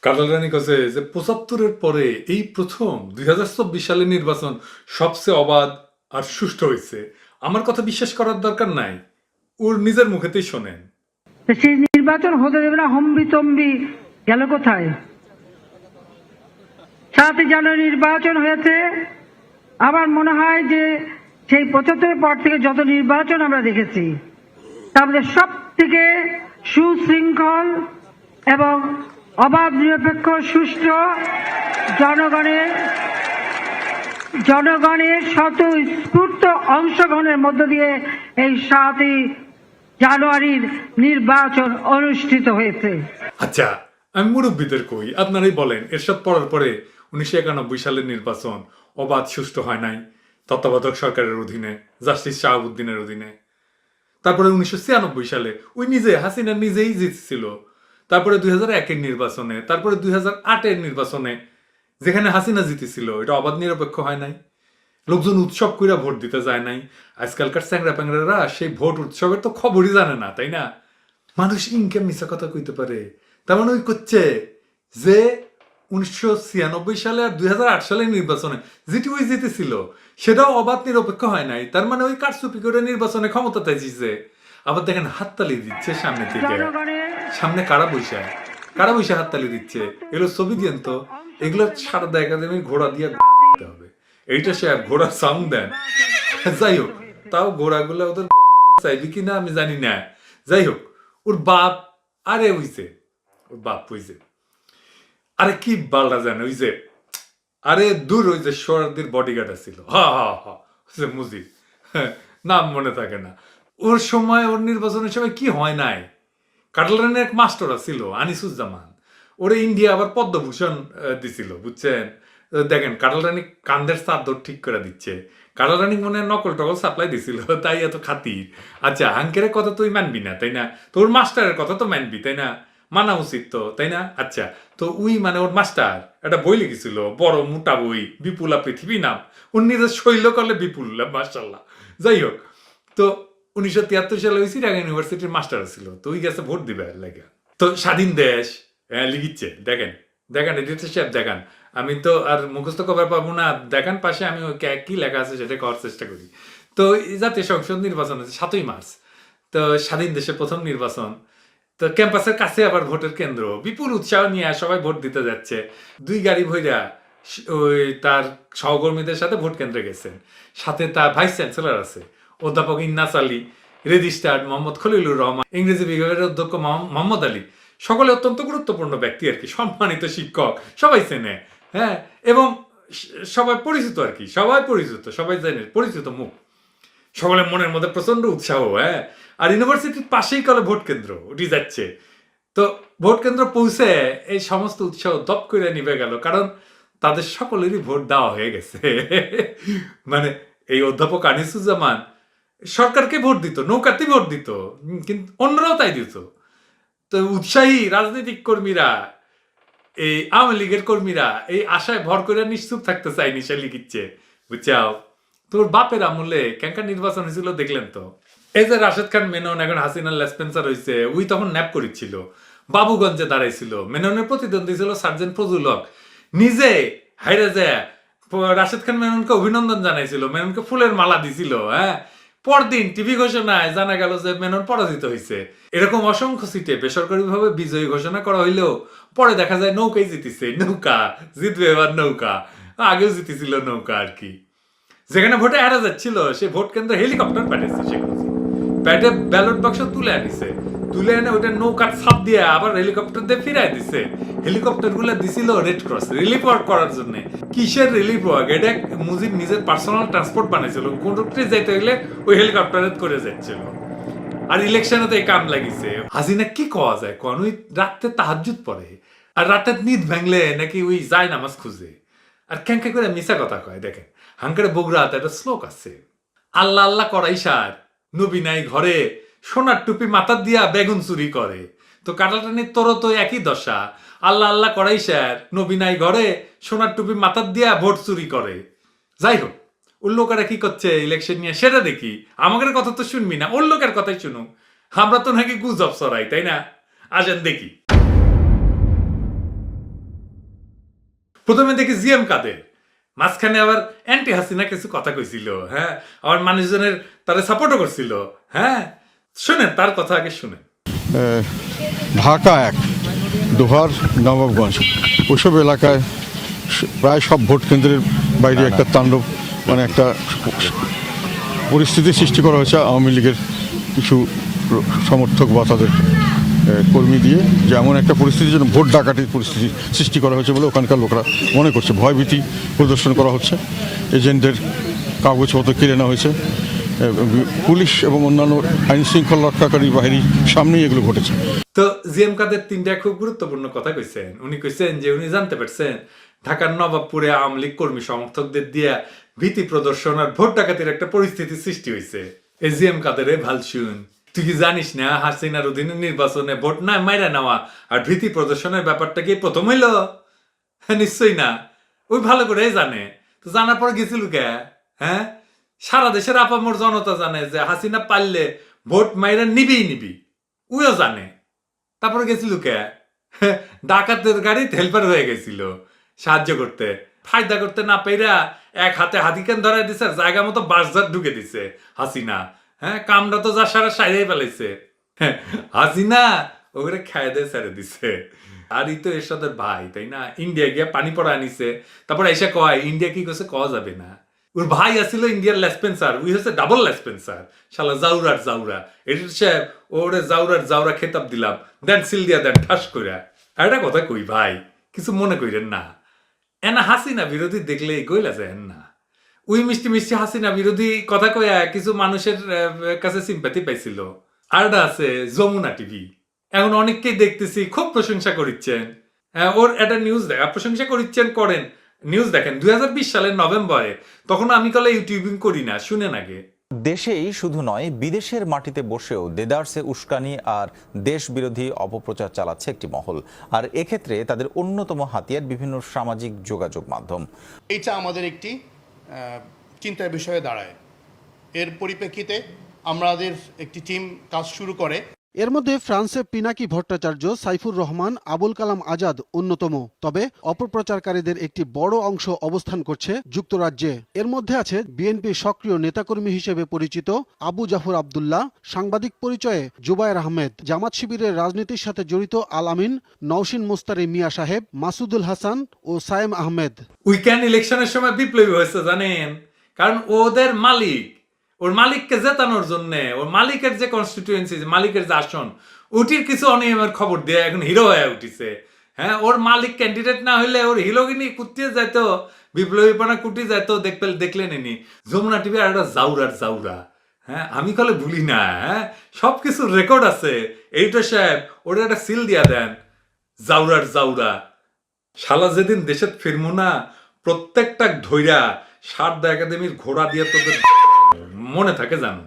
কাটালানি কাছে যে ৭৫-এর পরে এই প্রথম ২০২৪ সালের নির্বাচন সবচেয়ে অবাধ আর সুষ্ঠু হয়েছে। আমার কথা বিশ্বাস করার দরকার নাই, ওর নিজের মুখেতেই শোনেন। সেই নির্বাচন হতে দেবে না, হম্বিতম্বি গেল কোথায়? ৭ জানুয়ারি নির্বাচন হয়েছে। আমার মনে হয় যে সেই ৭৫-এর পর থেকে যত নির্বাচন আমরা দেখেছি তার মধ্যে সব থেকে সুশৃঙ্খল এবং অবাধ, নিরপেক্ষ, সুষ্ঠু, জনগণের স্বতঃস্ফূর্ত অংশগ্রহণের মধ্য দিয়ে এই ৭ই জানুয়ারির নির্বাচন অনুষ্ঠিত হয়েছে। আচ্ছা, আমি মুরব্বীদের কই, আপনারাই বলেন, এরশাদ পড়ার পরে ১৯৯১ সালের নির্বাচন অবাধ সুষ্ঠু হয় নাই তত্ত্বাবধায়ক সরকারের অধীনে, জাস্টিস শাহাবুদ্দিনের অধীনে। তারপরে ১৯৯৬ সালে ওই হাসিনা নিজেই জিতছিল। তারপরে ২০০১-এর নির্বাচনে, তারপরে ২০০৮-এর নির্বাচনে যেখানে হাসিনা জিতেছিল, এটা অবাধ নিরপেক্ষ হয় নাই। লোকজন উৎসব কইরা ভোট দিতে যায় নাই। আজকালকার চ্যাংরা প্যাংরারা সেই ভোট উৎসবের তো খবরই জানে না, তাই না? মানুষ ইনকে মিছা কথা কইতে পারে। তার মানে ওই করছে যে ১৯৯৬ সালে আর ২০০৮ সালের নির্বাচনে যেটি ওই জিতেছিল সেটাও অবাধ নিরপেক্ষ হয় নাই। তার মানে ওই কারচুপি করে নির্বাচনে ক্ষমতাতে জিতছে। আবার দেখেন হাততালি দিচ্ছে সামনে থেকে, সামনে কারা বৈশা হাততালি দিচ্ছে। এগুলো ছবি দিয়েন তো, এগুলো সারদা একাডেমির ঘোড়া দিয়ে হবে। এইটা সে ঘোড়ার সাউন্ড দেন। যাই হোক, তাও ঘোড়াগুলো ওদের চাইবি কিনা আমি জানি না। যাই হোক, ওর বাপ আরে হইছে, ওর বাপ হইছে আরে কি বালটা জানে, ওই যে আরে দূর ওই যে সোহরাওয়ার্দীর বডিগার্ড ছিল, মুজিব, নাম মনে থাকে না। ওর সময়, ওর নির্বাচনের সময় কি হয় নাই, কাটালানের এক মাস্টার ছিল আনিসুজ্জামান, ওরে ইন্ডিয়া আবার পদ্মভূষণ দিছিল, বুঝছেন? দেখেন কাটালানি কান্দের চাদর ঠিক করে দিচ্ছে, কাটালানি মনে নকল টকল সাপ্লাই দিছিল, তাই এত খাতির। আচ্ছা, হাঙ্কের কথা তুই মানবি না, তাই না? তোর মাস্টারের কথা তো মানবি, তাই না? মানা উচিত তো, তাই না? আচ্ছা, তো উই মানে ওর মাস্টার একটা বই লিখেছিল, বড় মোটা বই, বিপুলা পৃথিবী নাম। ওর নিজের শৈল করলে বিপুল্লাহ, মাশাআল্লাহ। যাই হোক, তো ১৯৭৩ সালে ওই চিটাগাং ইউনিভার্সিটির মাস্টার ছিল, তো ওই গেছে ভোট দিবে লাগে। তো স্বাধীন দেশ লিখিচ্ছে, দেখেন এডিটর সাহেব দেখান, আমি তো আর মুখস্থ করার পাবো না, দেখান পাশে আমি কি লেখা আছে সেটা করার চেষ্টা করি। তো জাতীয় সংসদ নির্বাচন হচ্ছে ৭ই মার্চ, তো স্বাধীন দেশে প্রথম নির্বাচন। তো ক্যাম্পাসের কাছে আবার ভোটের কেন্দ্র, বিপুল উৎসাহ নিয়ে সবাই ভোট দিতে যাচ্ছে। ২ গাড়ি ভইরা ওই তার সহকর্মীদের সাথে ভোট কেন্দ্রে গেছেন। সাথে তার ভাইস চ্যান্সেলর আছে, অধ্যাপক ইন্নাস আলী, রেজিস্ট্রার মোহাম্মদ খলিলুর রহমান, ইংরেজি বিভাগের অধ্যক্ষ মোহাম্মদ আলী, সকলে অত্যন্ত গুরুত্বপূর্ণ ব্যক্তি আর কি, সম্মানিত শিক্ষক, সবাই চেনে, হ্যাঁ, এবং সবাই পরিচিত আর কি, সবাই জানে, পরিচিত মুখ। সকলের মনের মধ্যে প্রচন্ড উৎসাহ, হ্যাঁ। আর ইউনিভার্সিটির পাশেই কলে ভোট কেন্দ্র, উঠে যাচ্ছে। তো ভোট কেন্দ্র পৌঁছে এই সমস্ত উৎসাহ দপ করে নিভে গেল, কারণ তাদের সকলেরই ভোট দেওয়া হয়ে গেছে। মানে এই অধ্যাপক আনিসুজ্জামান সরকারকে ভোট দিত, নৌকাতে ভোট দিত, কিন্তু অন্যরাও তাই দিত। তো উৎসাহী রাজনৈতিক কর্মীরা, এই আওয়ামী লীগের কর্মীরা এই আশায় ভর করে নিশ্চুপ থাকতে চায়নি, সে লিখিচ্ছে, বুঝছাও? তোর বাপের আমলে ক্যাঙ্কার নির্বাচন হয়েছিল, দেখলেন তো? এই যে রাশেদ খান মেনন এখন হাসিনার লেসপেন্সার হয়েছে, ওই তখন ন্যাপ করেছিল, বাবুগঞ্জে দাঁড়াইছিল, মেননের প্রতিদ্বন্দ্বী ছিল সার্জেন্ট ফজলুল হক, নিজে হাইরে যায় রাশেদ খান মেননকে অভিনন্দন জানাইছিল, মেননকে ফুলের মালা দিছিল, হ্যাঁ। পরদিন টিভি ঘোষণায় জানা গেল যে মেনন পরাজিত হয়েছে। এরকম অসংখ্য সিটে বেসরকারিভাবে বিজয়ী ঘোষণা করা হইলেও পরে দেখা যায় নৌকাই জিতেছে, নৌকা জিতবে এবার, নৌকা আগেও জিতেছিল নৌকা আর কি। যেখানে ভোটে হারা যাচ্ছিল সে ভোট কেন্দ্রে হেলিকপ্টার পাঠিয়েছে, সেখানে প্যাটে ব্যালট বাক্স তুলে এনে ওইটা নৌকার ছাপ দিয়ে আবার হেলিকপ্টার দিয়ে ফিরাই দিছে। হেলিকপ্টার গুলো দিছিল রেড ক্রস রিলিফ ওয়ার্ক করার জন্য। কিসের রিলিফ ওয়ার্ক? এটা মুজিব নিজের পার্সোনাল ট্রান্সপোর্ট বানাইছিল, কোন রুটে যাইতে হইলে ওই হেলিকপ্টারে করে যাচ্ছিল। আর ইলেকশনে তো এই কাম লাগিছে। হাসিনা কি কওয়া যায় কোন? ওই রাতে তাহাজ্জুদ পড়ে, আর রাতে নিদ ভাঙলে নাকি ওই যায় নামাজ খুঁজে। আর ক্যাঙ্কা করে মিশা কথা কয়। দেখেন হাঙ্কারে বগুড়াতে একটা শ্লোক আছে, আল্লাহ আল্লাহ করাই সার, নবী নাই ঘরে, সোনার টুপি মাথার দিয়া বেগুন চুরি করে। তো কাটাটানির তোরও তো একই দশা, আল্লাহ আল্লাহ করাই স্যার, নবী নাই ঘরে, সোনার টুপি মাথার দিয়া ভোট চুরি করে। যাই হোক, ওর লোকেরা কি করছে ইলেকশন নিয়ে সেটা দেখি, আমাদের কথা তো শুনবি না, ওর লোকের কথাই শুনু। আমরা তো নাকি গুজব ছড়াই, তাই না? আসেন দেখি। প্রথমে দেখি জিএম কাদের, মাঝখানে আবার অ্যান্টি হাসিনা কিছু কথা কইছিল, হ্যাঁ, আবার মানুষজনের তারা সাপোর্টও করছিল। হ্যাঁ, শুনেন তার কথা আগে শুনেন। ঢাকা 1, দোহার, নবাবগঞ্জ, ওসব এলাকায় প্রায় সব ভোট কেন্দ্রের বাইরে একটা তাণ্ডব, মানে একটা পরিস্থিতির সৃষ্টি করা হয়েছে আওয়ামী লীগের কিছু সমর্থক বা তাদের কর্মী দিয়ে, যে এমন একটা পরিস্থিতির জন্য ভোট ডাকাতির পরিস্থিতি সৃষ্টি করা হয়েছে বলে ওখানকার লোকরা মনে করছে। ভয়ভীতি প্রদর্শন করা হচ্ছে, এজেন্টদের কাগজপত্র কেড়ে নেওয়া হয়েছে, পুলিশ এবং অন্যান্য আইন শৃঙ্খলা রক্ষাকারী বাহিনীর সামনেই এগুলো ঘটেছে। তো জিএম কাদের তিনটা খুব গুরুত্বপূর্ণ কথা কইছেন। উনি কইছেন যে উনি জানতে পারছেন ঢাকার নবাবপুরে আওয়ামী লীগ কর্মী সমর্থকদের দিয়া ভীতি প্রদর্শন আর ভোট ডাকাতির একটা পরিস্থিতি সৃষ্টি হয়েছে। এই জিএম কাদের ভাল শুন, তুই কি জানিস না হাসিনার অধীনে নির্বাচনে ভোট না মাইরা নেওয়া আর ভীতি প্রদর্শনের ব্যাপারটা কি প্রথম হইল? হ্যাঁ, নিশ্চয়ই না, ওই ভালো করে জানে। তো জানার পর গেছিল কে? হ্যাঁ, সারা দেশের আপামর জনতা জানে যে হাসিনা পারলে ভোট মাইরা নিবি, উইও জানে। তারপরে গেছিল কে? ডাকাতের গাড়িতে হেল্পার হয়ে গেছিল সাহায্য করতে, ফায়দা করতে না পেরা এক হাতে হাতিকেন ধরাই দিছে, জায়গা মতো বাসজার ঢুকে দিছে হাসিনা। হ্যাঁ, কামটা তো যা সারা সাইরাই ফেলাইছে। হাসিনা ওগুলো খায় দিয়ে ছেড়ে দিছে। আর ই তো এরশাদের ভাই, তাই না? ইন্ডিয়া গিয়া পানি পড়া আনিছে, তারপর এসে কয় ইন্ডিয়া কি করছে কওয়া যাবে না। ওর ভাই আসছিল ইন্ডিয়ার লেসপেন্সার, উই হচ্ছে ডাবল লেসপেন্সার, শালা জাউরার জাউরা। এডিটর সাহেব ওরে জাউরার জাউরা খেতাব দিলাম, দেন সিল দিয়া দেন ঠাস কইরা। আর একটা কথা কই ভাই, কিছু মনে কইরেন না, এনা হাসিনা বিরোধী দেখলেই গইলা যায় না। উই মিষ্টি মিষ্টি হাসিনা বিরোধী কথা কইয়া কিছু মানুষের কাছে সিম্পাথি পাইছিল। আরটা আছে যমুনা টিভি, এখন অনেককেই দেখতেছি খুব প্রশংসা করিচ্ছেন। ওর একটা নিউজ দেখা, প্রশংসা করিচ্ছেন করেন, নিউজ দেখেন 2020 সালের নভেম্বরে, তখন আমি কলে ইউটিউবিং করি না, শুনেন আগে। দেশেই শুধু নয়, বিদেশের মাটিতে বসেও দেদারসে উস্কানি আর দেশ বিরোধী অপপ্রচার চালাচ্ছে একটি মহল। আর এক্ষেত্রে তাদের অন্যতম হাতিয়ার বিভিন্ন সামাজিক যোগাযোগ মাধ্যম। এইটা আমাদের একটি চিন্তার বিষয়ে দাঁড়ায়। এর পরিপ্রেক্ষিতে আমাদের একটি টিম কাজ শুরু করে। এর মধ্যে ফ্রান্সে পিনাকি ভট্টাচার্য, সাইফুর রহমান, আবুল কালাম আজাদ অন্যতম। তবে অপপ্রচারকারীদের একটি বড় অংশ অবস্থান করছে যুক্তরাজ্যে। এর মধ্যে আছে বিএনপির সক্রিয় নেতাকর্মী হিসেবে পরিচিত আবু জাফর আব্দুল্লাহ, সাংবাদিক পরিচয়ে জুবায়ের আহমেদ, জামাত শিবিরের রাজনীতির সাথে জড়িত আল আমিন, নওশিন মুস্তারি মিয়া সাহেব, মাসুদুল হাসান ও সায়েম আহমেদ। উইকেন্ড ইলেকশনের সময় বিপ্লবী হয়েছে জানেন, কারণ ওদের মালিক, ওর মালিককে জেতানোর জন্য, ওর মালিকের যে কনস্টিটিউয়েন্সি, মালিকের যে আসন, ওটির কিছু অনিয়মের খবর দিয়ে এখন হিরো হয়ে উঠিছে। হ্যাঁ, ওর মালিক ক্যান্ডিডেট না হইলে ওর হিরোগিনি কুটিয়ে যাইতো, বিপ্লবীপনা কুটি যাইতো, দেখলেন এনি যমুনা টিভি আর একটা জাউরার জাউরা। হ্যাঁ, আমি কলে ভুলি না, হ্যাঁ, সবকিছু রেকর্ড আছে। এইটা সাহেব ওটা একটা সিল দিয়া দেন, জাউরার জাউরা। শালা যেদিন দেশে ফিরমু না, প্রত্যেকটা ধৈরা সারদা একাডেমির ঘোড়া দিয়ে তোদের মনে থাকে জানো,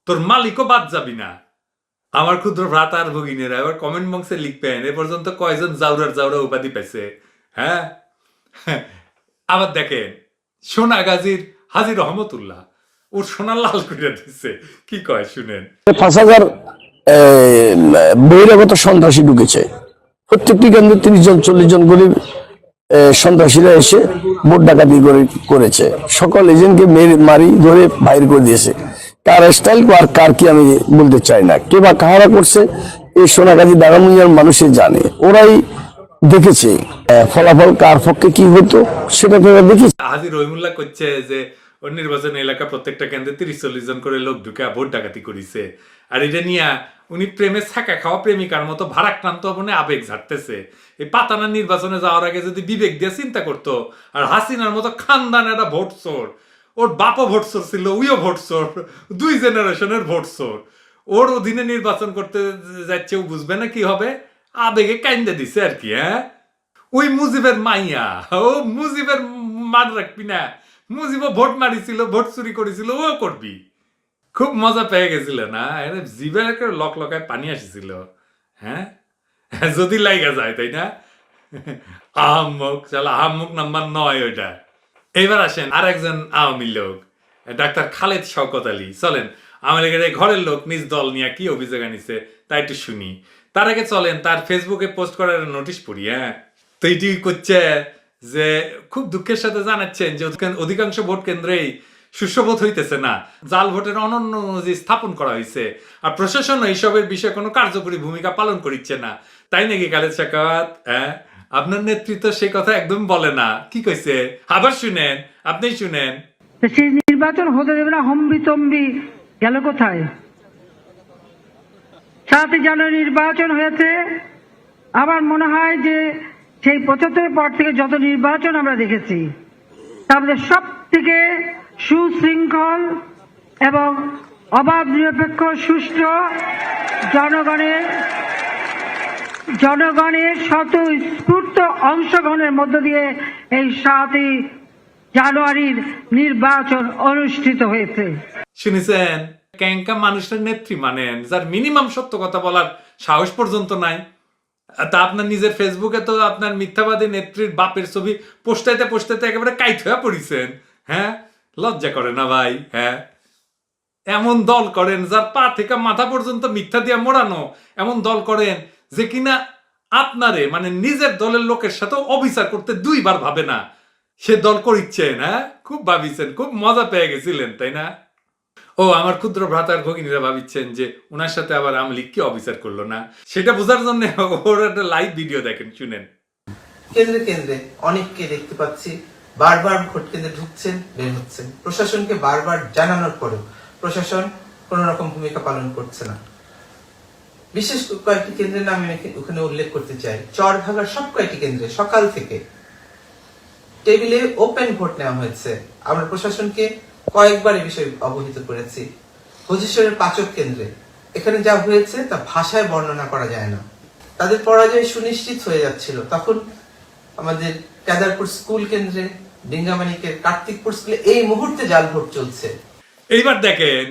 তোর মালিকও বাদ যাবি না। আমার ক্ষুদ্র ভ্রাতা আর ভগিনীরা এবার কমেন্ট বক্সে লিখবেন এ পর্যন্ত কয়জন জাউরার জাউরা উপাধি পেয়েছে। হ্যাঁ, আবার দেখেন সোনাগাজীর হাজী রহমতুল্লাহ, ওর সোনা লাল করে দিচ্ছে, কি কয় শুনেন। 5,000 বহিরাগত সন্ত্রাসী ঢুকেছে, প্রত্যেকটি কেন্দ্রে 30 জন 40 জন করে সন্ত্রাসীরা এসে ভোট ডাকাতি করেছে। সকল এজেন্টকে মারি ধরে বাইর করে দিয়েছে। কার স্টাইল আর কার কি আমি বলতে চাই না, কে বা কাহারা করছে এই সোনাগাজী দাগামুনিয়ার মানুষে জানে, ওরাই দেখেছে ফলাফল কার পক্ষে কি হতো সেটা তারা দেখেছে। হাজী রহিমুল্লাহ করছে যে ওর নির্বাচন এলাকা প্রত্যেকটা কেন্দ্রে 30-40 জন করে লোক ঢুকে ভোট ডাকাতি করেছে। আর এটা নিয়ে উনি প্রেমে ছাকা খাওয়া প্রেমিকার মতো ভারাক্রান্ত মনে আবেগ ঝাড়তেছে। এই পাতানা নির্বাচনে যাওয়ার আগে যদি বিবেক দিয়ে চিন্তা করতো, আর হাসিনার মতো খানদান একটা ভোট চোর, ওর বাপও ভোট চোর ছিল, উইও ভোট চোর, 2 জেনারেশনের ভোট চোর, ওর অধীনে নির্বাচন করতে যাচ্ছে, ও বুঝবে না কি হবে, আবেগে কাইন্দে দিছে আর কি। হ্যাঁ, ওই মুজিবের মাইয়া, ও মুজিবের মার রাখবি না, মুজিবও ভোট মারিছিল, ভোট চুরি করেছিল, ও করবি। খুব মজা পেয়ে গেছিল না, জিভের একটা লকলকায় পানি আসছিল। হ্যাঁ, যদি লাইগা যায়, তাই না? আহম্মক, চালা আহম্মক নাম্বার 9 ওইটা। এবার আসেন আর একজন আওয়ামী লোক, ডাক্তার খালেদ শওকত আলী। চলেন আওয়ামী লীগের ঘরের লোক নিজ দল নিয়ে কি অভিযোগ আনিছে তাই একটু শুনি। তার আগে চলেন তার ফেসবুকে পোস্ট করার নোটিশ পড়ি। হ্যাঁ, তো এটি করছে যে খুব দুঃখের সাথে জানাচ্ছেন যে অধিকাংশ ভোট কেন্দ্রেই সুষ্ঠুভোট হইতেছে না, জাল ভোটের অনন্য অনুযায়ী স্থাপন করা হয়েছে, আর প্রশাসন এইসবের বিষয়ে কোনো কার্যকরী ভূমিকা পালন করছে না। তাই নাকি খালেদ শওকত? হ্যাঁ, আপনার নেতৃত্ব সে কথা একদম বলে না। কি কইছে আবার শুনেন, আপনি শুনেন। সেই নির্বাচন হতে দেবে না, হম্বিতম্বি গেল কোথায়? 7 জানুয়ারি নির্বাচন হয়েছে। আমার মনে হয় যে সেই 75 পর থেকে যত নির্বাচন আমরা দেখেছি তার মধ্যে সব থেকে সুশৃঙ্খল এবং অবাধ নিরপেক্ষ সুষ্ঠু জনগণের স্বতঃস্ফূর্ত অংশগ্রহণের মধ্য দিয়ে এই 7 জানুয়ারির নির্বাচন অনুষ্ঠিত হয়েছে। শুনেছেন, ক্যাঙ্কা মানুষের নেত্রী মানেন যার মিনিমাম সত্য কথা বলার সাহস পর্যন্ত নাই। তা আপনার নিজের ফেসবুকে তো আপনার মিথ্যাবাদী নেত্রীর বাপের ছবি পোস্টাইতে একেবারে কাইট হয়ে পড়িছেন। হ্যাঁ, লজ্জা করে না ভাই? হ্যাঁ, এমন দল করেন যার পা থেকে মাথা পর্যন্ত মিথ্যা দিয়ে মোড়ানো, এমন দল করেন যে কিনা আপনারে মানে নিজের দলের লোকের সাথে অবিচার করতে 2 বার ভাবে না, সে দল করিচ্ছেন। হ্যাঁ, খুব ভাবিছেন, খুব মজা পেয়ে গেছিলেন, তাই না? ও আমার ক্ষুদ্র ভ্রাতার ভগিনীরা ভাবিচ্ছেন যে ওনার সাথে আবার আওয়ামী লীগ কি অবিচার করলো না, সেটা বোঝার জন্য ওর একটা লাইভ ভিডিও দেখেন, শুনেন। কেন্দ্রে কেন্দ্রে অনেককে দেখতে পাচ্ছি বারবার ভোট কেন্দ্রে ঢুকছেন, বের হচ্ছেন। প্রশাসনকে বারবার জানানোর পরেও প্রশাসন কোন রকম ভূমিকা পালন করছে না। বিশেষ কয়েকটি কেন্দ্রের নাম আমি ওখানে উল্লেখ করতে চাই। চরভাগার সব কয়েকটি কেন্দ্রে সকাল থেকে টেবিলে ওপেন ভোট নেওয়া হয়েছে। আমরা প্রশাসনকে কয়েকবার এই বিষয়ে অবহিত করেছি। পজিশনের পাচক কেন্দ্রে এখানে যা হয়েছে তা ভাষায় বর্ণনা করা যায় না। তাদের পরাজয় সুনিশ্চিত হয়ে যাচ্ছিল। তখন আমাদের কেদারপুর স্কুল কেন্দ্রে, ডিঙ্গামানিকের কার্তিকপুর স্কুলে এই মুহূর্তে জাল ভোট চলছে। এইবার দেখেন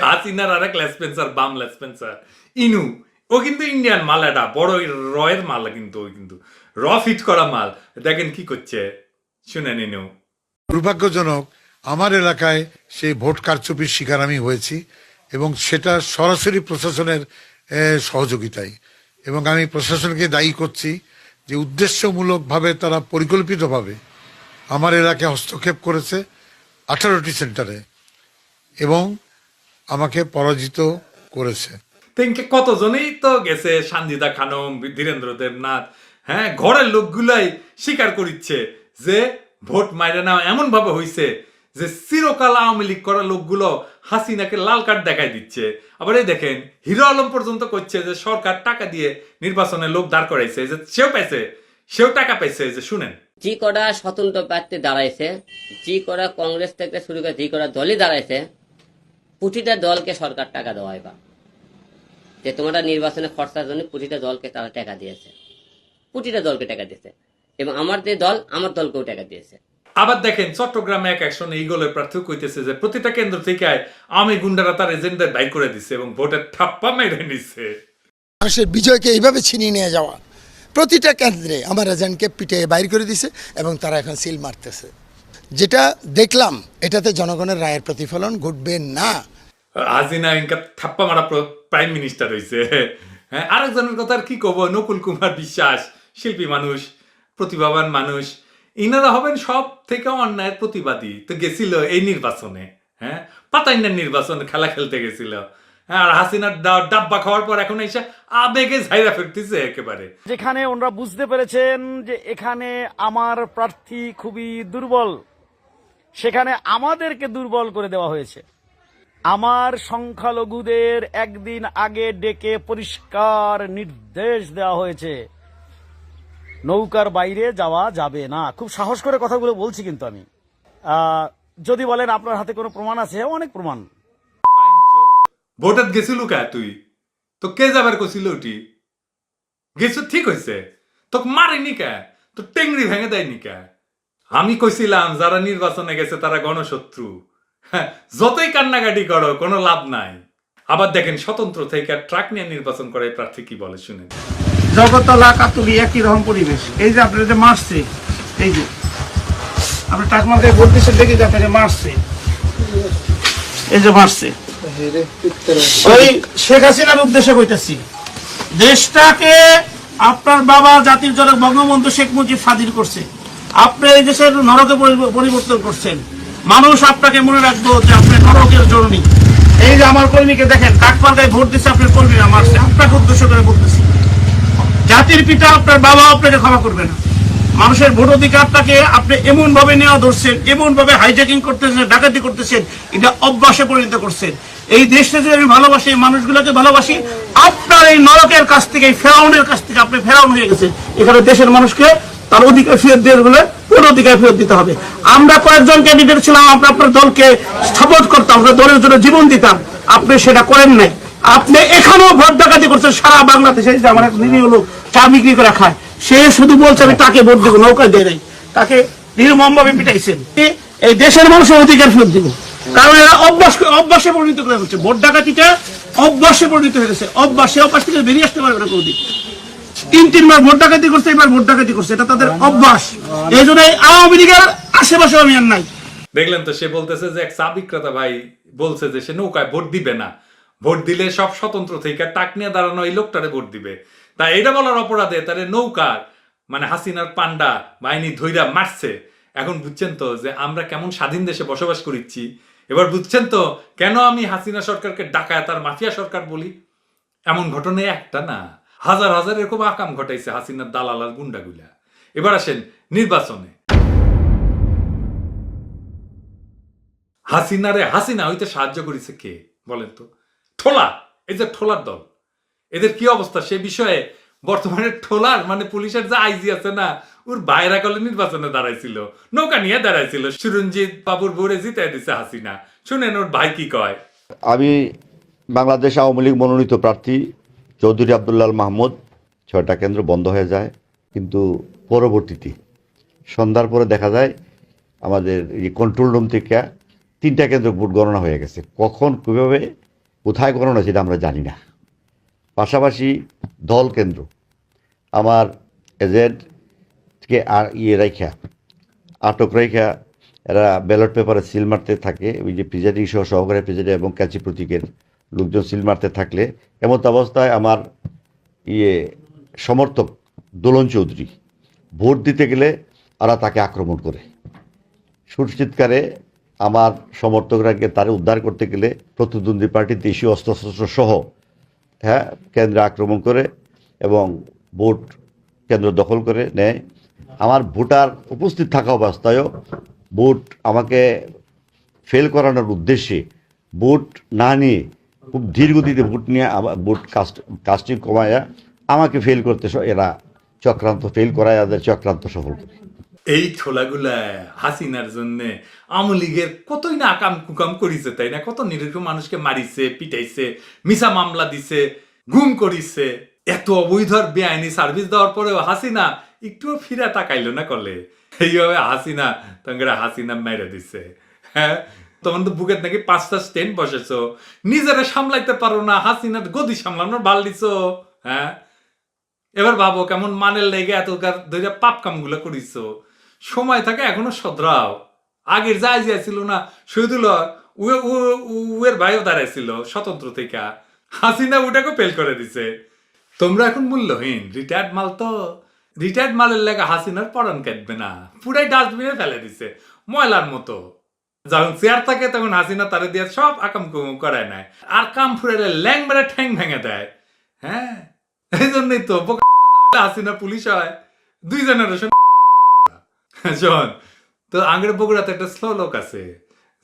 হাসিনার আর এক লেসপেন্সার, বাম লেসপেন্সার ইনু, ও কিন্তু ইন্ডিয়ান মাল, এটা বড় রয়ের মাল, কিন্তু ওই কিন্তু র ফিট করা মাল। দেখেন কি করছে, শুনেন ইনু। দুর্ভাগ্যজনক, আমার এলাকায় সেই ভোট কারচুপির শিকার আমি হয়েছি, এবং সেটা সরাসরি প্রশাসনের সহযোগিতায়। এবং আমি প্রশাসনকে দায়ী করছি যে উদ্দেশ্যমূলকভাবে তারা পরিকল্পিতভাবে আমার এলাকায় হস্তক্ষেপ করেছে 18টি সেন্টারে এবং আমাকে পরাজিত করেছে। তেনকে কতজনই তো গেছে, সানজিদা খানম, ধীরেন্দ্র দেবনাথ। হ্যাঁ, ঘরের লোকগুলাই স্বীকার করিচ্ছে যে ভোট মাইরে নেওয়া এমন ভাবে হয়েছে যে চিরকাল আওয়ামী লীগ করা লোকগুলো হাসিনাকে লাল কার্ড দেখাই দিচ্ছে। আবার এই দেখেন হিরো আলম পর্যন্ত করছে যে সরকার টাকা দিয়ে নির্বাচনে লোক দাঁড় করাইছে, যে সেও পাইছে, সেও টাকা পাইছে। যে শুনেন, যে কটা স্বতন্ত্র প্রার্থী দাঁড়াইছে, যে কটা কংগ্রেস থেকে শুরু করে যে কটা দলই দাঁড়াইছে, প্রতিটা দলকে সরকার টাকা দেওয়া হয়, বা যে তোমরা নির্বাচনে খরচার জন্য প্রতিটা দলকে তারা টাকা দিয়েছে, প্রতিটা দলকে টাকা দিয়েছে, এবং আমার যে দল, আমার দলকেও টাকা দিয়েছে। আবার দেখেন চট্টগ্রামে এক অ্যাকশনে ইগলের প্রার্থী কইতেছে যে প্রতিটা কেন্দ্র থেকে আওয়ামী গুন্ডারা তার এজেন্টদের বাইর করে দিচ্ছে এবং ভোটের ঠাপ্পা মেরে নিচ্ছে। মানুষের বিজয়কে এইভাবে ছিনিয়ে নিয়ে যাওয়া, প্রতিটা কেন্দ্রে আমার এজেন্টকে পিটিয়ে বাইর করে দিছে এবং তারা এখন সিল মারতেছে। যেটা দেখলাম এটাতে জনগণের রায়ের প্রতিফলন ঘটবে না। হাসিনা ইনকা থাপ্পা মারা প্রাইম মিনিস্টার হয়েছে। হ্যাঁ, আরেকজনের কথা আর কি কব, নকুল কুমার বিশ্বাস, শিল্পী মানুষ, প্রতিভাবান মানুষ, ইনারা হবেন সব থেকে অন্যায়ের প্রতিবাদী। তো গেছিল এই নির্বাচনে, হ্যাঁ, পাতাইনার নির্বাচনে খেলা খেলতে গেছিল। হ্যাঁ, আর হাসিনার ডাব্বা খাওয়ার পর এখন এসে আবেগে ঝাইরা ফিরতেছে একেবারে। যেখানে ওনারা বুঝতে পেরেছেন যে এখানে আমার প্রার্থী খুবই দুর্বল, সেখানে আমাদেরকে দুর্বল করে দেওয়া হয়েছে। আমার সংখ্যালঘুদের একদিন আগে ডেকে পরিষ্কার নির্দেশ দেওয়া হয়েছে, নৌকার বাইরে যাওয়া যাবে না। খুব সাহস করে কথাগুলো বলছি কিন্তু আমি। যদি বলেন আপনার হাতে কোনো প্রমাণ আছে, অনেক প্রমাণ। ভোটার গেছিল কা তুই? তো কে যাবার কছিল ওটি? গেছো ঠিক হয়েছে, তোকে মারেনি কে? তো টেংরি ভেঙে দেয়নি কে? আমি কইছিলাম যারা নির্বাচনে গেছে তারা গণশত্রু। হ্যাঁ, যতই কান্নাকাটি করো কোনো লাভ নাই। আবার দেখেন স্বতন্ত্র থেকে ট্রাক নিয়ে নির্বাচন করে প্রার্থী কি বলে শুনেন। জগতলা কাতুলি একই রকম পরিবেশ। এই যে আপনার যে মারছে, এই যে আপনার টাকমাকে বলতেছে দেখে যে আপনাকে মারছে, এই যে মারছে, ওই শেখ হাসিনার উদ্দেশ্যে কইতেছি। দেশটাকে আপনার বাবা জাতির জনক বঙ্গবন্ধু শেখ মুজিব স্বাধীন করছে, আপনি এই দেশের নরকে পরিবর্তন করছেন। মানুষ আপনাকে মনে রাখবো যে আপনি নরকের জননী। এই যে আমার কর্মীকে দেখেন, টাকমার্কায় ভোট দিচ্ছে আপনার কর্মীরা মারছে, আপনাকে উদ্দেশ্য করে বলতেছি। জাতির পিতা আপনার বাবা আপনাকে ক্ষমা করবে না। মানুষের ভোট অধিকারটাকে আপনি এমন ভাবে নেওয়া ধরছেন, এমন ভাবে হাইজ্যাকিং করতেছেন, ডাকাতি করতেছেন, এটা অভ্যাসে পরিণত করছেন। এই দেশটা যে আমি ভালোবাসি, এই মানুষগুলোকে ভালোবাসি, আপনার এই নরকের কাছ থেকে, এই ফেরাউনের কাছ থেকে আপনি ফেরাউন হয়ে গেছেন। এখানে দেশের মানুষকে তার অধিকার ফেরত দিয়ে বলে পুরো অধিকার ফেরত দিতে হবে। আমরা কয়েকজন ক্যান্ডিডেট ছিলাম, আমরা আপনার দলকে সাপোর্ট করতাম, আমরা দলের জন্য জীবন দিতাম, আপনি সেটা করেন নাই। আপনি এখানেও ভোট ডাকাতি করছেন সারা বাংলাদেশে। যে আমার এক নিরীহ লোক চা বিক্রি করে খায়, সে শুধু বলছে আমি তাকে ভোট দেবো, নৌকায় দেয় নাই, তাকে নির্মমভাবে পিটাইছেন। এই দেশের মানুষের অধিকার ফেরত দিব, কারণ এরা অভ্যাসে পরিণত করে হচ্ছে। ভোট ডাকাতিটা অভ্যাসে পরিণত হয়ে গেছে, অভ্যাস থেকে বেরিয়ে আসতে পারবে না কোনদিন। 3-3 ভোট ডাকাতি করছে, এবার ভোট ডাকাতি করছে, এটা তাদের অভ্যাস। এই জন্য আওয়ামী লীগের আশেপাশে আমি আর নাই। দেখলেন তো, সে বলতেছে যে এক চা বিক্রেতা ভাই বলছে যে সে নৌকায় ভোট দিবে না, ভোট দিলে সব স্বতন্ত্র থেকে টাক নিয়ে দাঁড়ানো এই লোকটারে ভোট দিবে। তাই এটা বলার অপরাধে তারে নৌকার মানে হাসিনার পান্ডা বাহিনী ধইরা মারছে। এখন বুঝছেন তো যে আমরা কেমন স্বাধীন দেশে বসবাস করিচ্ছি। এবার বুঝছেন তো কেন আমি হাসিনা সরকারকে ডাকায়াত আর মাফিয়া সরকার বলি। এমন ঘটনা একটা না, হাজার হাজার এরকম আকাম ঘটাইছে হাসিনার দালাল আর গুন্ডাগুলা। এবার আসেন নির্বাচনে। হাসিনা হইতে সাহায্য করেছে কে বলেন তো? ঠোলা, এই যে ঠোলার দল, এদের কি অবস্থা সে বিষয়ে বর্তমানে ঠোলার মানে পুলিশের যে আইজি আছে না, ওর ভাইরা কলে নির্বাচনে দাঁড়াইছিল, নৌকা নিয়ে দাঁড়াইছিল, সুরঞ্জিত বাবুর বোরে জিতাই দিছে হাসিনা। শুনেন ওর ভাই কি কয়। আমি বাংলাদেশ আওয়ামী লীগ মনোনীত প্রার্থী চৌধুরী আব্দুল্লাহ মাহমুদ। 6টা কেন্দ্র বন্ধ হয়ে যায়, কিন্তু পরবর্তীতে সন্ধ্যার পরে দেখা যায় আমাদের এই কন্ট্রোল রুম থেকে 3টা কেন্দ্র ভোট গণনা হয়ে গেছে। কখন কীভাবে কোথায় গণনা সেটা আমরা জানি না। পাশাপাশি দল কেন্দ্র আমার এজেন্টকে রাইখা আটক রাইখা এরা ব্যালট পেপারে সিল মারতে থাকে। ওই যে প্রিজাইডিং সহ সহকারী প্রিজাইডিং এবং ক্যাচি প্রতীকের লোকজন সিল মারতে থাকলে এমত অবস্থায় আমার সমর্থক দোলন চৌধুরী ভোট দিতে গেলে ওরা তাকে আক্রমণ করে। সুরচিৎকারে আমার সমর্থকরাকে তারা উদ্ধার করতে গেলে প্রতিদ্বন্দ্বী পার্টির দেশীয় অস্ত্রশস্ত্র সহ কেন্দ্রে আক্রমণ করে এবং ভোট কেন্দ্র দখল করে নেয়। আমার ভোটার উপস্থিত থাকা অবস্থায়ও ভোট আমাকে ফেল করানোর উদ্দেশ্যে ভোট না নিয়ে খুব ধীর গতিতে ভোট নিয়ে ভোট কাস্টিং কমায়া আমাকে ফেল করতে এরা ফেল করায় এদের চক্রান্ত সফল করে। এই ঠোলাগুলা হাসিনার জন্য আওয়ামী লীগের কতই না আকাম কুকাম করিছে, তাই না? কত নিরীহ মানুষকে মারিছে, পিটাইছে, মিছা মামলা দিছে, গুম করিছে। এত অবৈধ বেআইনি সার্ভিস দেওয়ার পরেও হাসিনা একটুও ফিরা তাকাইলো না করলে। এইভাবে হাসিনা মেরে দিছে। হ্যাঁ, তখন তো বুকের নাকি 5টা স্টেন বসেছ, নিজেরা সামলাইতে পারো না, হাসিনার গদি সামলানোর বাল দিছ। হ্যাঁ, এবার ভাবো কেমন মানের লেগে এত ধরে পাপ কামগুলো করিস। সময় থাকে এখনো সদরাও। আগের যাই ছিল না শহীদুল উয়ের ভাইও দাঁড়াইছিল স্বতন্ত্র থেকে, হাসিনা ওটাকে ফেল করে দিছে। তোমরা এখন মূল্যহীন, রিটায়ার্ড মাল। তো রিটায়ার্ড মালের লেগে হাসিনার পরান কাটবে না, পুরাই ডাস্টবিনে ফেলে দিছে ময়লার মতো। যখন চেয়ার থাকে তখন হাসিনা তারে দিয়ে সব আকাম কুম করায় নেয়, আর কাম ফুরাইলে ল্যাং মেরে ঠ্যাং ভেঙে দেয়। হ্যাঁ, এই জন্যই তো হাসিনা পুলিশ হয় 2 জেনারেশন। শোন তো, আঙ্গের বগুড়াতে একটা স্লো লোক আছে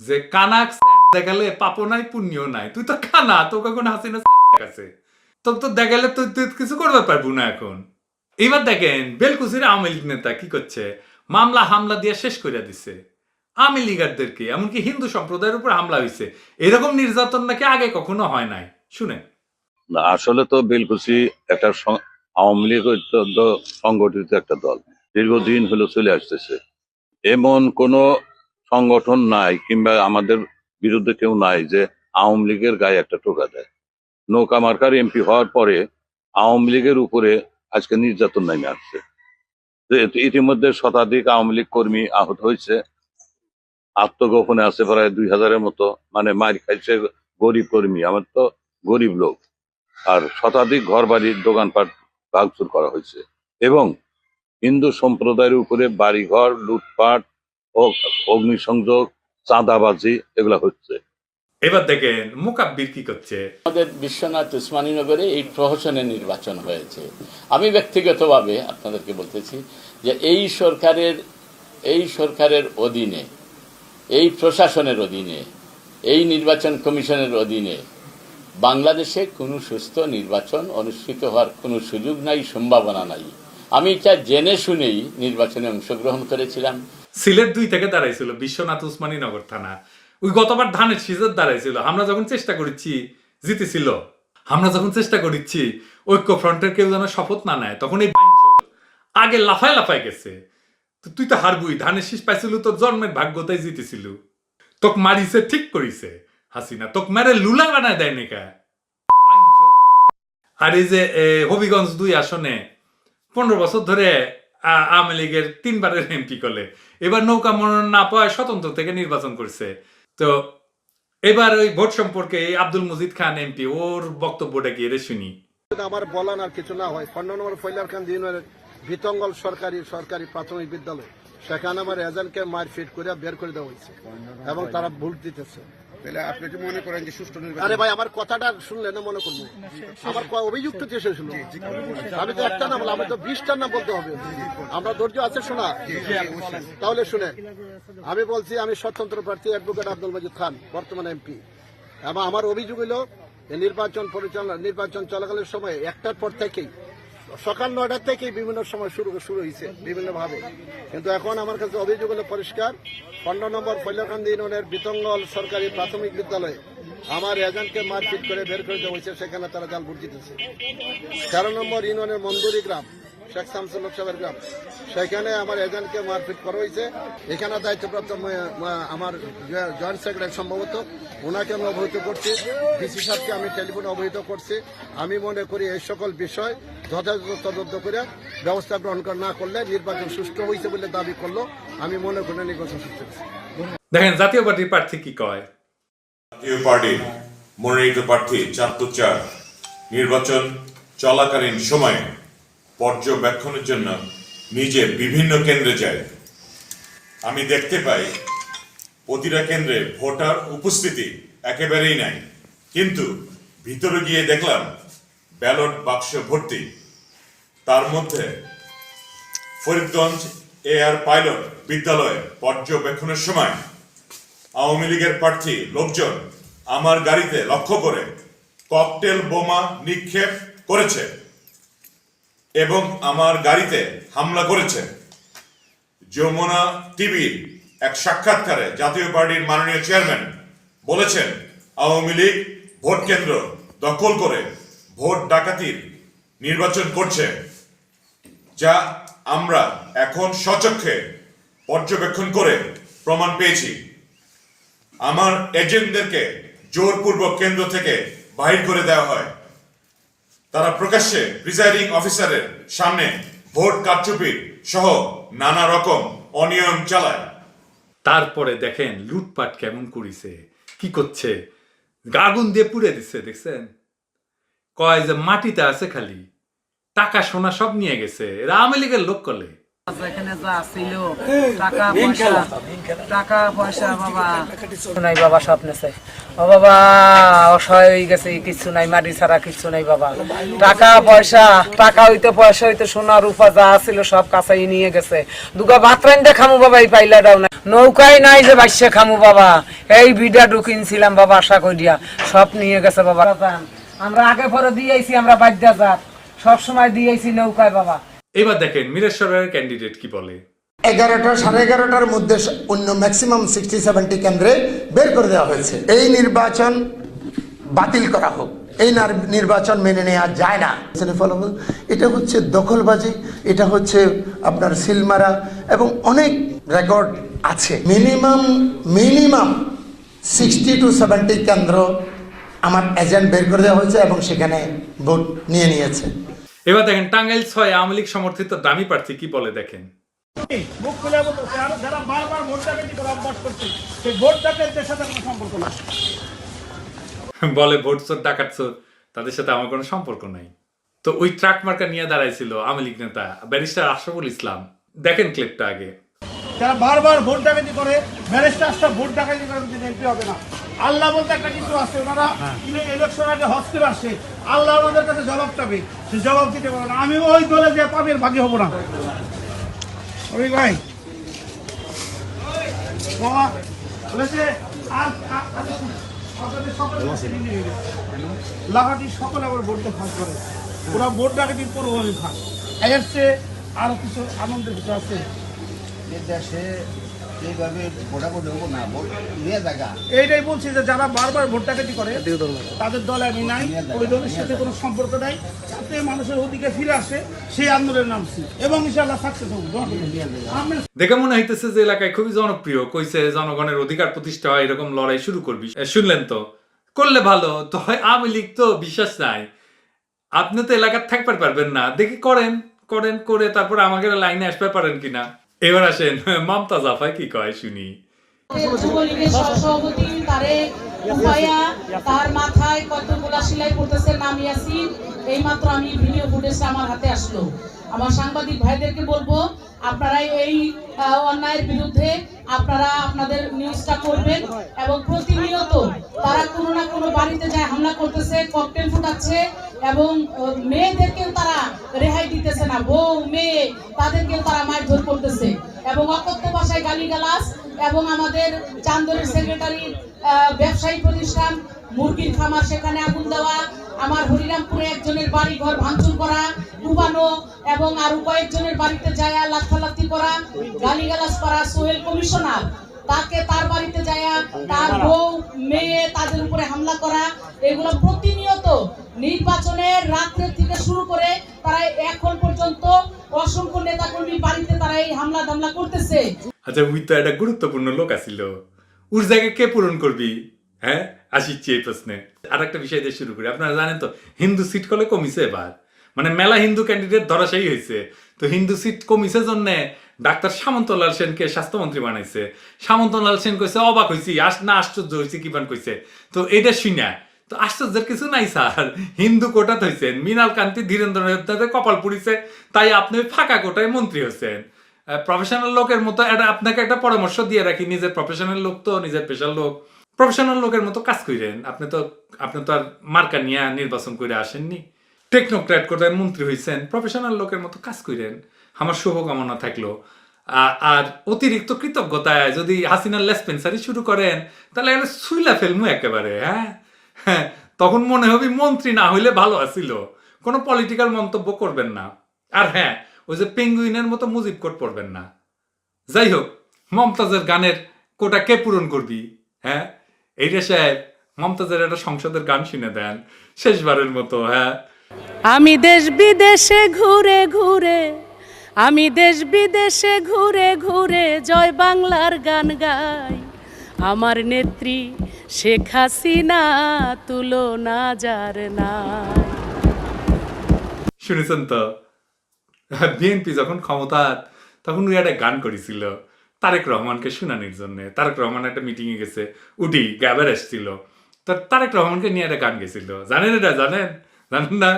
যে কানাক দেখালে পাপো নাই পুণ্য নাই। তুই তো কানা, তোকে এখন হাসিনা দেখাছে, তোকে তো দেখালে তুই কিছু করতে পারবো না এখন। এবার দেখেন বেলকুচির আওয়ামী লীগ নেতা কি করছে, মামলা হামলা দিয়ে শেষ করে দিছে আওয়ামী লীগারদেরকে। এমনকি হিন্দু সম্প্রদায়ের উপর হামলা হয়েছে। এরকম নির্যাতন নাকি আগে কখনো হয় নাই। শুনেন। আসলে তো বেলকুচি একটা আওয়ামী লীগ সংগঠিত একটা দল। দীর্ঘদিন হলো চলে আসতেছে। এমন কোনো সংগঠন নাই কিংবা আমাদের বিরুদ্ধে কেউ নাই যে আওয়ামী লীগের গায়ে একটা টোকা দেয়। নৌকা মার্কার এমপি হওয়ার পরে আওয়ামী লীগের উপরে আজকে নির্যাতন নেমে আসছে। ইতিমধ্যে শতাধিক আওয়ামী লীগ কর্মী আহত হয়েছে, আত্মগোপনে আছে প্রায় 2000-এর মতো, মানে মার খাইছে গরিব কর্মী, আমার তো গরিব লোক। আর শতাধিক ঘর বাড়ির দোকানপাট ভাঙচুর করা হয়েছে এবং হিন্দু সম্প্রদায়ের উপরে বাড়িঘর লুটপাট ও অগ্নিসংযোগ, চাঁদাবাজি এগুলা হচ্ছে। এবার দেখেন মুকাব্বির কি করছে। আমাদের বিশ্বনাথ উসমানীনগরে এই প্রহসনের নির্বাচন হয়েছে। আমি ব্যক্তিগতভাবে আপনাদেরকে বলতেছি যে এই সরকারের অধীনে, এই প্রশাসনের অধীনে, এই নির্বাচন কমিশনের অধীনে বাংলাদেশে কোনো সুস্থ নির্বাচন অনুষ্ঠিত হওয়ার কোনো সুযোগ নাই, সম্ভাবনা নাই। আমি এটা জেনে শুনেই নির্বাচনে অংশগ্রহণ করেছিলাম। সিলেট 2 থেকে দাঁড়াইছিল বিশ্বনাথ উসমানীনগর থানা, ওই গতবার ধানের শীষের দাঁড়াইছিল। আমরা যখন চেষ্টা করেছি জিতেছিল। আমরা যখন চেষ্টা করেছি ঐক্য ফ্রন্টের কেউ যেন শপথ না নেয়, তখন এই আগে লাফায় লাফায় গেছে। তুই তো হারবুই, ধানের শীষ পাইছিল তোর জন্মের ভাগ্যতাই জিতেছিল। তোক মারিছে ঠিক করিছে হাসিনা, তোক মেরে লুলা বানায় দেয় নাকা। আর এই যে হবিগঞ্জ 2 আসনে 15 বছর ধরে আওয়ামী লীগের 3 বারের এমপি করলে, এবার নৌকা মনোনয়ন না পাওয়ায় স্বতন্ত্র থেকে নির্বাচন করছে। তো এবার ওই ভোট সম্পর্কে আব্দুল মজিদ খান এমপি, ওর বক্তব্যটা কি এর শুনি। আমার বলার আর কিছু না হয়, 15 নম্বর ফয়লার খান ইউনিয়নের ভিতঙ্গল সরকারি প্রাথমিক বিদ্যালয়, সেখানে আমার এজেন্টকে মারপিট করে বের করে দেওয়া হয়েছে এবং তারা ভোট দিতেছে। তাহলে আপনি কি মনে করেন যে সুষ্ঠু নির্বাচন? আরে ভাই, আমার কথাটা শুনলে না মনে করবো আমার অভিযুক্ত যে শেষ হলো। আমি তো একটা না বললাম, আমি তো 20টার নাম বলতে হবে। আমরা ধৈর্য আছে শোনা, তাহলে শুনে আমি বলছি, আমি স্বতন্ত্র প্রার্থী অ্যাডভোকেট আব্দুল মজিদ খান, বর্তমান এমপি। এবং আমার অভিযোগ হলো নির্বাচন চলাকালীন সময় 1টার পর থেকেই, সকাল 9টার থেকেই বিভিন্ন সময় শুরু হয়েছে বিভিন্নভাবে। কিন্তু এখন আমার কাছে অভিযোগ হলো পরিষ্কার, 15 নম্বর ফয়লাকান্দি ইউনিয়নের বিতঙ্গল সরকারি প্রাথমিক বিদ্যালয়ে আমার এজেন্টকে মারপিট করে বের করে দেওয়া হয়েছে, সেখানে তারা জাল ভোট দিতেছে। 13 নম্বর ইউনিয়নের মন্দুরি গ্রাম, শেখ শামসুল সাহেবের গ্রাম, সেখানে আমার এজেন্টকে মারপিট করা হয়েছে। এখানে দায়িত্বপ্রাপ্ত আমার জয়েন্ট সেক্রেটারি সম্ভবত, ওনাকে আমি অবহিত করছি, ডিসি সাহেবকে আমি টেলিফোনে অবহিত করছি। আমি মনে করি এই সকল বিষয় যথাযথ তদন্ত করে ব্যবস্থা গ্রহণ না করলে নির্বাচন সুষ্ঠু হয়েছে বলে দাবি করলো, আমি মনে করি নির্বাচন সুষ্ঠু হয়েছে। দেখেন জাতীয় পার্টির প্রার্থী কি কয়। জাতীয় পার্টির মনোনীত প্রার্থী 4-4 নির্বাচন চলাকালীন সময়ে পর্যবেক্ষণের জন্য নিজে বিভিন্ন কেন্দ্রে যায়। আমি দেখতে পাই প্রতিটা কেন্দ্রে ভোটার উপস্থিতি একেবারেই নাই, কিন্তু ভিতরে গিয়ে দেখলাম ব্যালট বাক্স ভর্তি। তার মধ্যে ফরিদগঞ্জ এআর পাইলট বিদ্যালয়ে পর্যবেক্ষণের সময় আওয়ামী লীগের প্রার্থী লোকজন আমার গাড়িতে লক্ষ্য করে ককটেল বোমা নিক্ষেপ করেছে এবং আমার গাড়িতে হামলা করেছে। যমুনা টিভির এক সাক্ষাৎকারে জাতীয় পার্টির মাননীয় চেয়ারম্যান বলেছেন, আওয়ামী লীগ ভোট কেন্দ্র দখল করে ভোট ডাকাতির নির্বাচন করছে, যা আমরা এখন সচক্ষে পর্যবেক্ষণ করে প্রমাণ পেয়েছি। আমার এজেন্টদেরকে জোরপূর্বক কেন্দ্র থেকে বাহির করে দেওয়া হয়। তারা প্রকাশ্যে প্রিসাইডিং অফিসারের সামনে ভোট কারচুপি সহ নানা রকম অনিয়ম চালায়। তারপরে দেখেন লুটপাট কেমন করিছে, কি করছে, আগুন দিয়ে পুড়ে দিচ্ছে। দেখছেন, কয় যে মাটিতে আছে খালি, টাকা সোনা সব নিয়ে গেছে। এরা আওয়ামী লীগের লোক করলে। এখানে যা ছিল টাকা পয়সা বাবা নাই, বাবা স্বপ্নে চাই বাবা, অসহায় হয়ে গেছে, কিছু নাই, মাটি ছাড়া কিছু নাই বাবা। টাকা হইতে সোনা রূপা যা ছিল সব কাছাই নিয়ে গেছে। দুগা বাতরাইন দিয়ে খামু বাবা, এই পাইলাটাও নাই, নৌকায় নাই যে বাইশে খামু বাবা, এই বিডা ঢুকিনছিলাম বাবা আশা করিয়া, সব নিয়ে গেছে বাবা। আমরা আগে পরে দিয়েছি, আমরা বাদ্যা যাক সবসময় দিয়েছি নৌকায় বাবা। এবার দেখেন মিরেশ্বরের ক্যান্ডিডেট কি বলে। 11টা 11:30টার মধ্যে অন্য ম্যাক্সিমাম 60-70 কেন্দ্রে বের করে দেওয়া হয়েছে। এই নির্বাচন বাতিল করা হোক, এই নির্বাচন মেনে নেওয়া যায় না। ফলাফল এটা হচ্ছে দখলবাজি, এটা হচ্ছে আপনার সিলমারা এবং অনেক রেকর্ড আছে। মিনিমাম 60 to 70 কেন্দ্র আমার এজেন্ট বের করে দেওয়া হয়েছে এবং সেখানে ভোট নিয়েছে। এবার দেখেন টাঙ্গাইল 6 আওয়ামী লীগ সমর্থিত দামি প্রার্থী কি বলে দেখেন। মুখ খুলে বলতেছে আর যারা বারবার ভোট ডাকাতি করে অভ্যাস করছে সেই ভোট ডাকাতদের সাথে কোনো সম্পর্ক না। বলে ভোট চোর ডাকাত চোর, তাদের সাথে আমার কোনো সম্পর্ক নাই। তো ওই ট্রাক মার্কা নিয়ে দাঁড়াইছিল আওয়ামী লীগ নেতা ব্যারিস্টার আশরাফুল ইসলাম। দেখেন ক্লিপটা আগে। যারা বারবার ভোট ডাকাতি করে ব্যারিস্টার আশরাফ ভোট ডাকাতি করে এমপি হবে না। আল্লাহ বলতে একটা কিছু আছে, ওনারা ইলেকশন আগে হজ করে আসে, আল্লাহ ওনাদের কাছে জবাব চাবে, সে জবাব দিতে পারবে না। আমি ওই দলে যে পাবের ভাগী হব না। ওই ভাই বাবা বলেছে আর লাগাটি সকলে আবার ভোটটা ফাঁস করে, ওরা ভোট ডাকাতির পূর্বভাবে ফাঁস। এর চেয়ে আরো কিছু আনন্দের কিছু আছে দেশে এইভাবে ভোটাভুটি হবো না, ভোট নিয়ে জায়গা। এইটাই বলছি যে যারা বারবার ভোট ডাকাতি করে তাদের দলে আমি নাই, ওই দলের সাথে কোনো সম্পর্ক নাই। যাতে মানুষের অধিকার ফিরে আসে সেই আন্দোলনের নামছি এবং ইনশাআল্লাহ সাকসেস হবো। দেখে মনে হইতেছে যে এলাকায় খুবই জনপ্রিয়, কইছে জনগণের অধিকার প্রতিষ্ঠা হয় এরকম লড়াই শুরু করবি। শুনলেন তো, করলে ভালো তো হয়। আওয়ামী লীগ তো বিশ্বাস নাই, আপনি তো এলাকার থাকতে পারবেন না, দেখি করেন করে তারপর আমাকে লাইনে আসতে পারেন কিনা। এবার আসেন মমতাজ আফা কি কয় শুনি। যুবলীগের সহসভাপতি তারেক উপায়া, তার মাথায় কতগুলা সেলাই করতেছে নাম ইয়াসিন। এইমাত্র আমি ভিডিও ফুটেজটা আমার হাতে আসলো। আমার সাংবাদিক ভাইদেরকে বলবো আপনারা এই অন্যায়ের বিরুদ্ধে আপনারা আপনাদের নিউজটা করবেন এবং প্রতিনিয়ত তারা কোনো না কোনো বাড়িতে যায় হামলা করতেছে, ককটেল ফুটাচ্ছে এবং মেয়েদেরকেও তারা রেহাই দিতেছে না, বউ মেয়ে তাদেরকেও তারা মারধর করতেছে এবং অকথ্য ভাষায় গালিগালাজ এবং আমাদের চান্দরের সেক্রেটারি ব্যবসায়ী প্রতিষ্ঠান মুরগির খামার সেখানে আগুন দেওয়া, আমার হরিরামপুরে একজনের বাড়ি ঘর ভাঙচুর করা, ডুবানো এবং আরো কয়েকজনের বাড়িতে যায় লাথালাথি করা, গালিগালাজ করা। সোহেল কমিশনার তাকে তার বাড়িতে যায় তার বউ মেয়ে তাদের উপরে হামলা করা, এগুলো প্রতিনিয়ত নির্বাচনের রাত্রে থেকে শুরু করে তারা এখন পর্যন্ত অসংখ্য নেতাকর্মী বাড়িতে তারা এই হামলা দামলা করতেছে। আচ্ছা উই তো একটা গুরুত্বপূর্ণ লোক আছিল, ওর জায়গায় কে পূরণ করবি? হ্যাঁ আসিচ্ছি এই প্রশ্নে। আর একটা বিষয় দিয়ে শুরু করি। আপনারা জানেন তো হিন্দু সিট কলে কমিছে এবার, মানে মেলা হিন্দু ক্যান্ডিডেট ধরাশায়ী হয়েছে। তো হিন্দু সিট কমিছে জন্য ডাক্তার সামন্তলাল সেনকে স্বাস্থ্যমন্ত্রী বানাইছে। সামন্তলাল সেন কইছে অবাক হয়েছি, না আশ্চর্য হয়েছে কিবান কইছে। তো এটা শুনা তো আশ্চর্যের কিছু নাই স্যার, হিন্দু কোটাত হয়েছেন, মৃণাল কান্তি ধীরেন্দ্র কপাল পুড়িছে, তাই আপনি ফাঁকা কোটায় মন্ত্রী হয়েছেন। প্রফেশনাল লোকের মতো এটা আপনাকে একটা পরামর্শ দিয়ে রাখি, নিজের প্রফেশনাল লোক তো, নিজের পেশার লোক, প্রফেশনাল লোকের মতো কাজ করেন। আপনি তো আর মার্কা নিয়ে নির্বাচন করে আসেননি, টেকনোক্র্যাট কোটায় মন্ত্রী হয়েছেন, প্রফেশনাল লোকের মতো কাজ করেন। আমার শুভকামনা থাকলো। আর অতিরিক্ত কৃতজ্ঞতায় যদি হাসিনার লেসপেন্সারি শুরু করেন তাহলে সুইলা ফেলমু একেবারে। হ্যাঁ তখন মনে হবে মন্ত্রী না হইলে ভালো আছিল। কোনো পলিটিক্যাল মন্তব্য করবেন না। আর হ্যাঁ ওই যে পেঙ্গুইনের মতো মুজিব কোট পড়বেন না। যাই হোক, মমতাজের গানের কোটা কে পূরণ করবি? হ্যাঁ এইটা সাহেব মমতাজের একটা সংসদের গান শুনে দেন শেষবারের মতো। হ্যাঁ আমি দেশ বিদেশে ঘুরে ঘুরে, আমি দেশ বিদেশে ঘুরে ঘুরে জয় বাংলার গান গাই। আমার নেত্রী শেখ হাসিনা তুলনা যার নাই। শুনেছেন তো, বিএনপি যখন ক্ষমতা তখন ওই একটা গান করেছিল তারেক রহমানকে শুনানির জন্য। তারেক রহমান একটা মিটিং এ গেছে, উঠি গ্যাবার এসছিল, তো তারেক রহমানকে নিয়ে একটা গান গেছিল। জানেন এটা? জানেন না?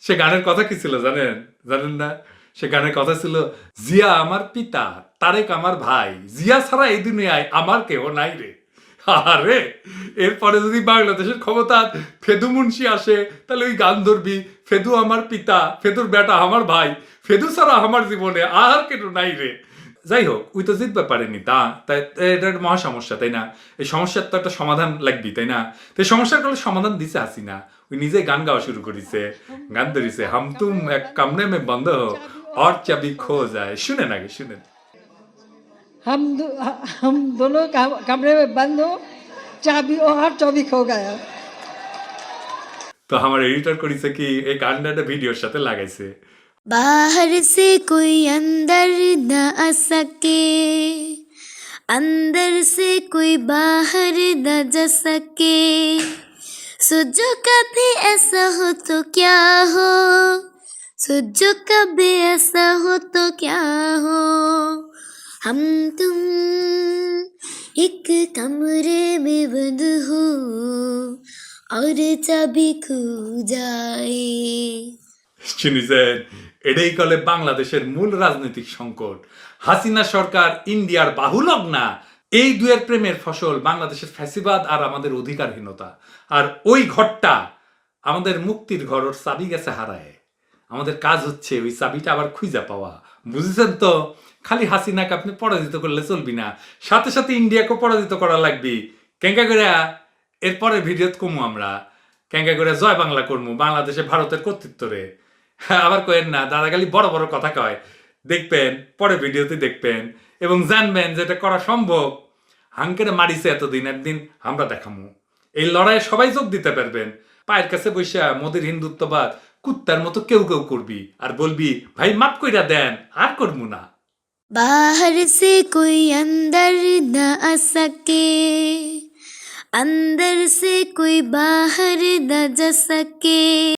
সে গানের কথা কি ছিল জানেন না? সে গানের কথা ছিল, জিয়া আমার পিতা, তারেক আমার ভাই, জিয়া ছাড়া এই দুনিয়ায় আমার কেউ নাই রে। আরে এরপরে যদি বাংলাদেশের ক্ষমতা ফেদু মুন্সি আসে তাহলে ওই গান ধরবি, ফেদু আমার পিতা, ফেদুর বেটা আমার ভাই, ফেদু ছাড়া আমার জীবনে আর কেন নাই রে। যাই হোক, ওই তো জিততে পারেনি, তাই এটা একটা মহা সমস্যা, তাই না? এই সমস্যার তো একটা সমাধান লাগবি, তাই না? তো এই সমস্যার কোনো সমাধান দিছে হাসিনা। ওই নিজে গান গাওয়া শুরু করেছে, গান ধরেছে, হাম তুম এক কামরে মে বন্ধ হো और चाबी खो जाए। শুনেন আগে, শুনেন। हम दोनों कमरे में बंद हो, चाबी और चाबी खो गया। তো আমার এডিটর করেছে কি এই গানটা একটা ভিডিওর সাথে লাগাইছে। बाहर से कोई अंदर न आ सके, अंदर से कोई बाहर न जा सके, सोचो कभी ऐसा हो तो क्या हो, सोचो कभी ऐसा हो तो क्या हो, हम तुम एक कमरे में बंद हो और चाबी खो जाए। শুনেছেন, এটাই কলে বাংলাদেশের মূল রাজনৈতিক সংকট। হাসিনা সরকার ইন্ডিয়ার বাহুলগ্না, এই দুয়ের প্রেমের ফসল বাংলাদেশের ফ্যাসিবাদ আর আমাদের অধিকারহীনতা। আর ওই ঘরটা আমাদের মুক্তির ঘর, ওর চাবি গেছে হারায়। আমাদের কাজ হচ্ছে ওই চাবিটা আবার খুঁজে পাওয়া, বুঝেছেন তো? খালি হাসিনাকে আপনি পরাজিত করলে চলবি না, সাথে সাথে ইন্ডিয়াকে পরাজিত করা লাগবে। কেঙ্কা করে এরপরে ভিডিওতে কমু আমরা, কেঙ্কা করে জয় বাংলা করমু, বাংলাদেশে ভারতের কর্তৃত্বরে। আবার কয়েন না, দাদা খালি বড় বড় কথা কয়। দেখবেন, পরে ভিডিওতে দেখবেন এবং জানবেন যেটা করা সম্ভব। হাঙ্কেরে মারিছে এতদিন, একদিন আমরা দেখামু। এই লড়াইয়ে সবাই যোগ দিতে পারবেন। পায়ের কাছে বৈশা মোদির হিন্দুত্ববাদ কুত্তার মতো কেউ কেউ করবি আর বলবি ভাই মাফ কইরা দেন, আর করবো না। बाहर से कोई अंदर न आ सके, अंदर से कोई बाहर न जा सके।